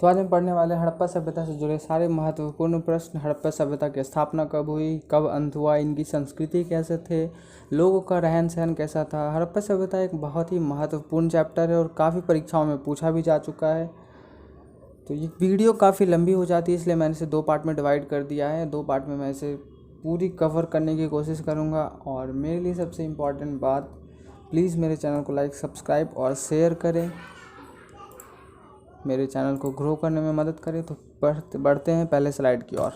तो आज हम पढ़ने वाले हड़प्पा सभ्यता से जुड़े सारे महत्वपूर्ण प्रश्न। हड़प्पा सभ्यता की स्थापना कब हुई, कब अंत हुआ, इनकी संस्कृति कैसे थे, लोगों का रहन सहन कैसा था। हड़प्पा सभ्यता एक बहुत ही महत्वपूर्ण चैप्टर है और काफ़ी परीक्षाओं में पूछा भी जा चुका है। तो ये वीडियो काफ़ी लंबी हो जाती है, इसलिए मैंने इसे 2 पार्ट में डिवाइड कर दिया है। 2 पार्ट में मैं इसे पूरी कवर करने की कोशिश करूँगा। और मेरे लिए सबसे इम्पॉर्टेंट बात, प्लीज़ मेरे चैनल को लाइक, सब्सक्राइब और शेयर करें, मेरे चैनल को ग्रो करने में मदद करें। तो बढ़ते हैं पहले स्लाइड की ओर।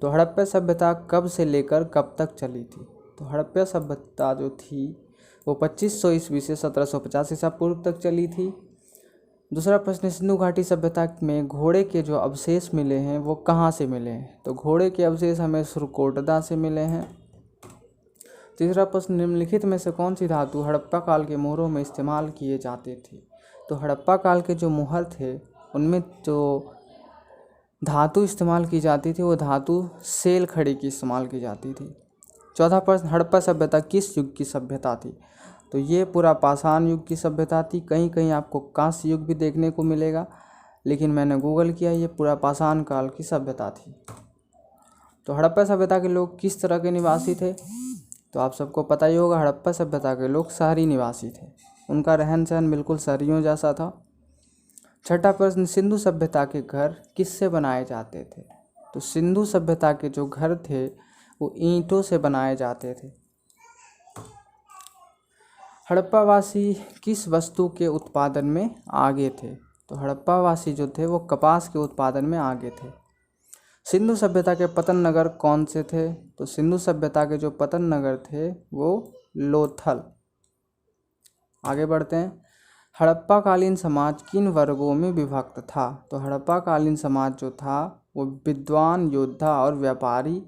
तो हड़प्पा सभ्यता कब से लेकर कब तक चली थी। तो हड़प्पा सभ्यता जो थी वो 2500 ईस्वी से 1750 ईसा पूर्व तक चली थी। दूसरा प्रश्न, सिंधु घाटी सभ्यता में घोड़े के जो अवशेष मिले हैं वो कहाँ से मिले हैं। तो घोड़े के अवशेष हमें सुरकोटदा से मिले हैं। तीसरा प्रश्न, निम्नलिखित में से कौन सी धातु हड़प्पा काल के मोहरों में इस्तेमाल किए जाते थे। तो हड़प्पा काल के जो मोहर थे उनमें जो धातु इस्तेमाल की जाती थी वो धातु सेल खड़ी की इस्तेमाल की जाती थी। चौथा प्रश्न, हड़प्पा सभ्यता किस युग की सभ्यता थी। तो ये पूरा पाषाण युग की सभ्यता थी। कहीं कहीं आपको कांस्य युग भी देखने को मिलेगा, लेकिन मैंने गूगल किया, ये पूरा पाषाण काल की सभ्यता थी। तो हड़प्पा सभ्यता के लोग किस तरह के निवासी थे। तो आप सबको पता ही होगा, हड़प्पा सभ्यता के लोग शहरी निवासी थे। उनका रहन सहन बिल्कुल शहरियों जैसा था। छठा प्रश्न, सिंधु सभ्यता के घर किससे बनाए जाते थे। तो सिंधु सभ्यता के जो घर थे वो ईंटों से बनाए जाते थे। हड़प्पावासी किस वस्तु के उत्पादन में आगे थे। तो हड़प्पावासी जो थे वो कपास के उत्पादन में आगे थे। सिंधु सभ्यता के पतन नगर कौन से थे। तो सिंधु सभ्यता के जो पतन नगर थे वो लोथल। आगे बढ़ते हैं। हड़प्पा कालीन समाज किन वर्गों में विभक्त था। तो हड़प्पा कालीन समाज जो था वो विद्वान, योद्धा और व्यापारी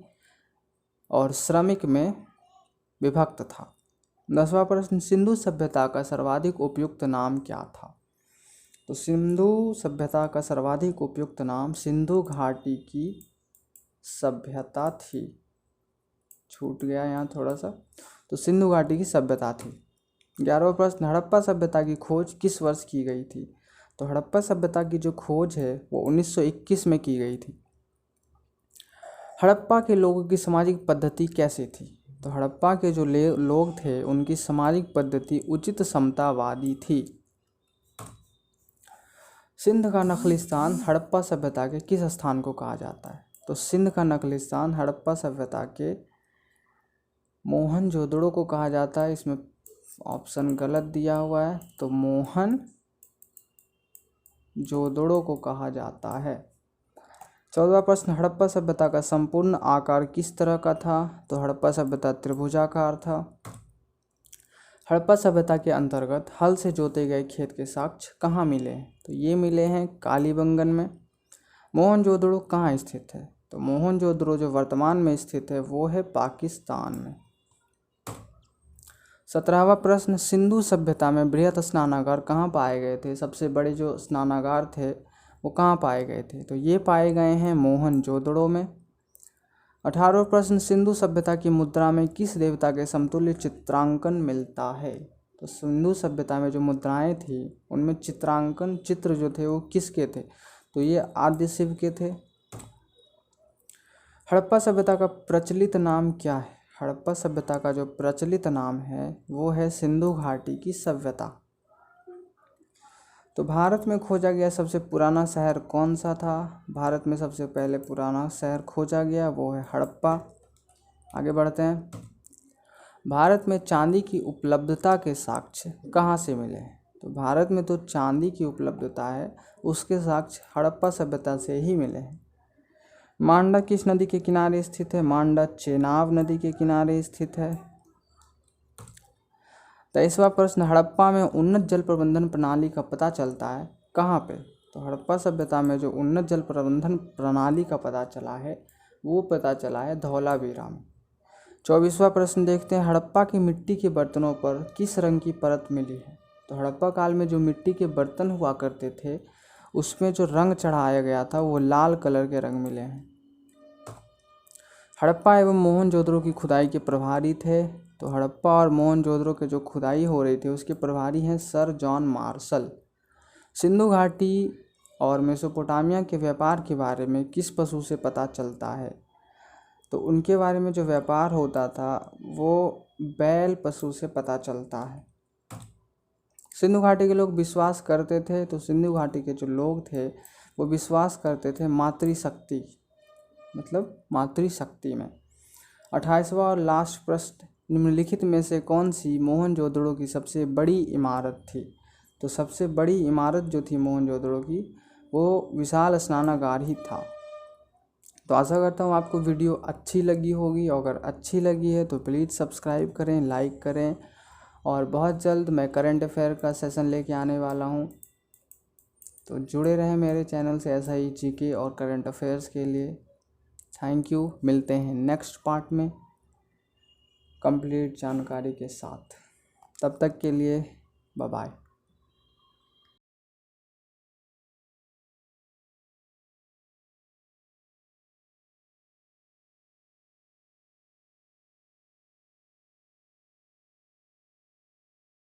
और श्रमिक में विभक्त था। 10वां प्रश्न, सिंधु सभ्यता का सर्वाधिक उपयुक्त नाम क्या था। तो सिंधु सभ्यता का सर्वाधिक उपयुक्त नाम सिंधु घाटी की सभ्यता थी। छूट गया यहाँ थोड़ा सा, तो सिंधु घाटी की सभ्यता थी। 11वां प्रश्न, हड़प्पा सभ्यता की खोज किस वर्ष की गई थी। तो हड़प्पा सभ्यता की जो खोज है वो 1921 में की गई थी। हड़प्पा के लोगों की सामाजिक पद्धति कैसी थी। तो हड़प्पा के जो लोग थे उनकी सामाजिक पद्धति उचित समतावादी थी। सिंध का नखलिस्तान हड़प्पा सभ्यता के किस स्थान को कहा जाता है। तो सिंध का नखलिस्तान हड़प्पा सभ्यता के मोहनजोदड़ो को कहा जाता है। इसमें ऑप्शन गलत दिया हुआ है, तो मोहनजोदड़ो को कहा जाता है। 14वां प्रश्न, हड़प्पा सभ्यता का संपूर्ण आकार किस तरह का था। तो हड़प्पा सभ्यता त्रिभुजाकार था। हड़प्पा सभ्यता के अंतर्गत हल से जोते गए खेत के साक्ष्य कहाँ मिले हैं। तो ये मिले हैं कालीबंगन में। मोहनजोदड़ो कहाँ स्थित है। तो मोहनजोदड़ो जो वर्तमान में स्थित है वो है पाकिस्तान में। 17वां प्रश्न, सिंधु सभ्यता में बृहत स्नानागार कहाँ पाए गए थे। सबसे बड़े जो स्नानागार थे वो कहाँ पाए गए थे। तो ये पाए गए हैं मोहनजोदड़ो में। 18वां प्रश्न, सिंधु सभ्यता की मुद्रा में किस देवता के समतुल्य चित्रांकन मिलता है। तो सिंधु सभ्यता में जो मुद्राएं थी उनमें चित्रांकन चित्र जो थे वो किसके थे। तो ये आद्य शिव के थे। हड़प्पा सभ्यता का प्रचलित नाम क्या है। हड़प्पा सभ्यता का जो प्रचलित नाम है वो है सिंधु घाटी की सभ्यता। तो भारत में खोजा गया सबसे पुराना शहर कौन सा था। भारत में सबसे पहले पुराना शहर खोजा गया वो है हड़प्पा। आगे बढ़ते हैं। भारत में चांदी की उपलब्धता के साक्ष्य कहाँ से मिले हैं। तो भारत में तो चांदी की उपलब्धता है उसके साक्ष्य हड़प्पा सभ्यता से ही मिले हैं। मांडा किस नदी के किनारे स्थित है। मांडा चेनाब नदी के किनारे स्थित है। 23वां प्रश्न, हड़प्पा में उन्नत जल प्रबंधन प्रणाली का पता चलता है कहाँ पे। तो हड़प्पा सभ्यता में जो उन्नत जल प्रबंधन प्रणाली का पता चला है वो पता चला है धौलावीरा में। 24वां प्रश्न देखते हैं, हड़प्पा की मिट्टी के बर्तनों पर किस रंग की परत मिली है। तो हड़प्पा काल में जो मिट्टी के बर्तन हुआ करते थे उसमें जो रंग चढ़ाया गया था वो लाल कलर के रंग मिले हैं। हड़प्पा एवं मोहनजोदड़ो की खुदाई के प्रभारी थे। तो हड़प्पा और मोहनजोदड़ो के जो खुदाई हो रही थी उसके प्रभारी हैं सर जॉन मार्शल। सिंधु घाटी और मेसोपोटामिया के व्यापार के बारे में किस पशु से पता चलता है? तो उनके बारे में जो व्यापार होता था वो बैल पशु से पता चलता है। सिंधु घाटी के लोग विश्वास करते थे, तो सिंधु घाटी के जो लोग थे वो विश्वास करते थे मातृशक्ति, मतलब मातृशक्ति में। 28वां और लास्ट प्रश्न, निम्नलिखित में से कौन सी मोहनजोदड़ो की सबसे बड़ी इमारत थी? तो सबसे बड़ी इमारत जो थी मोहनजोदड़ो की वो विशाल स्नानागार ही था। तो आशा करता हूँ आपको वीडियो अच्छी लगी होगी, और अगर अच्छी लगी है तो प्लीज़ सब्सक्राइब करें, लाइक करें, और बहुत जल्द मैं करंट अफेयर का सेशन लेके आने वाला हूँ। तो जुड़े रहें मेरे चैनल से ऐसा ही जीके और करंट अफेयर्स के लिए। Thank you. मिलते हैं नेक्स्ट पार्ट में कंप्लीट जानकारी के साथ। तब तक के लिए बाय बाय।